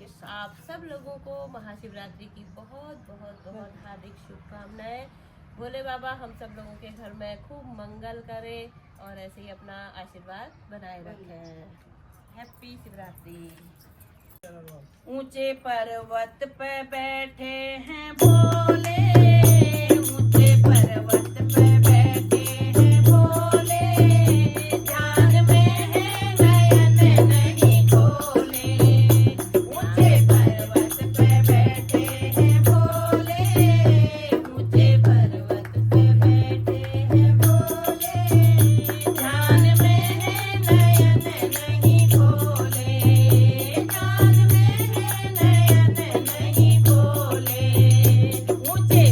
आप सब लोगों को महाशिवरात्रि की बहुत बहुत बहुत हार्दिक शुभकामनाएं। भोले बाबा हम सब लोगों के घर में खूब मंगल करे और ऐसे ही अपना आशीर्वाद बनाए रखें। हैप्पी शिवरात्रि। ऊंचे पर्वत पे बैठे हैं भोले, ऊंचे पर्वत पे बैठे हैं भोले, ध्यान में है नयन नहीं खोले। ऊंचे पर्वत पे बैठे हैं भोले, ऊंचे पर्वत पे बैठे हैं भोले, ध्यान में है नयन नहीं खोले। ध्यान में है नयन नहीं खोले। ऊंचे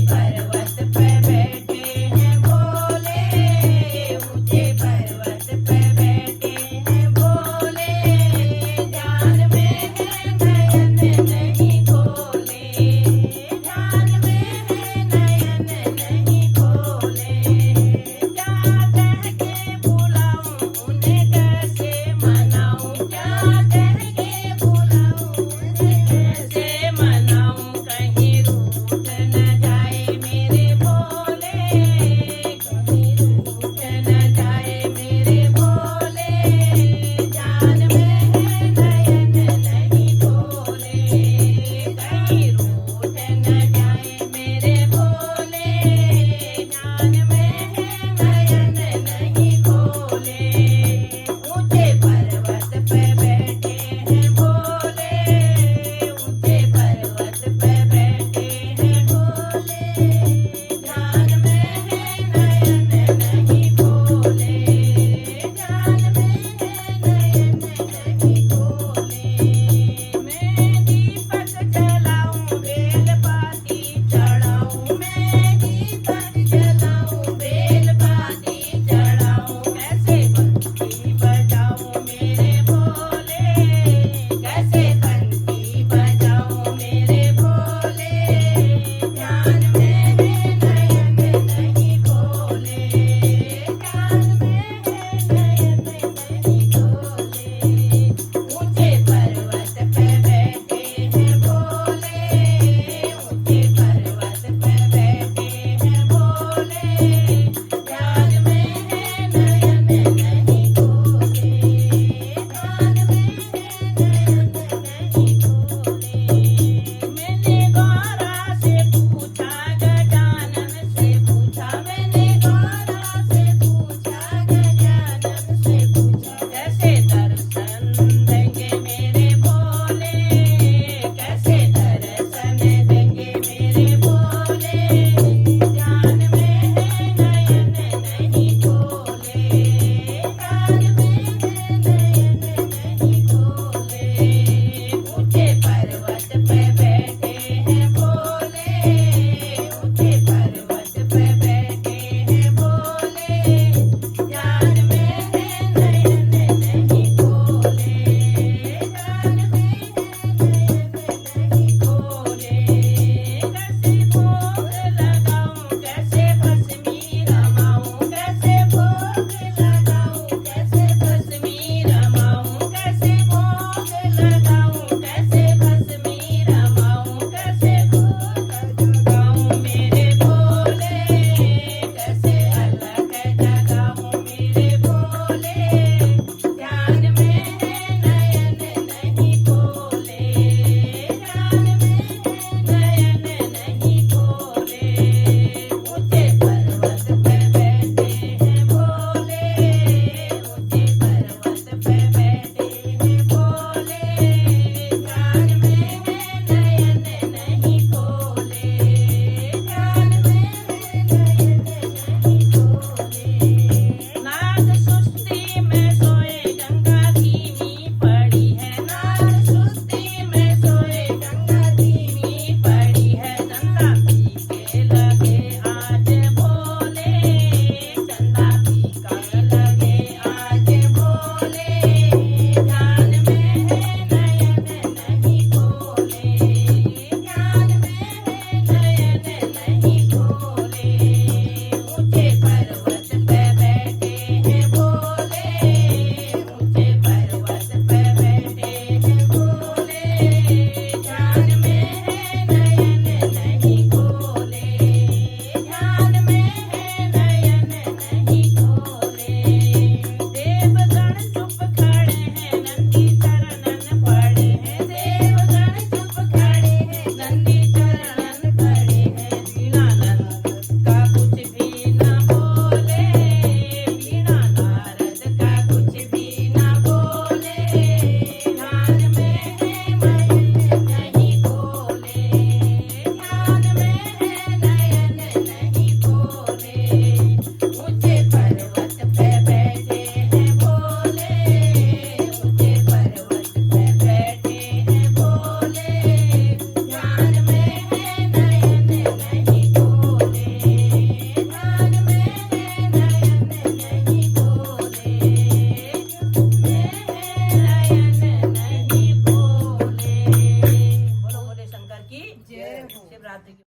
शिवरात्रि की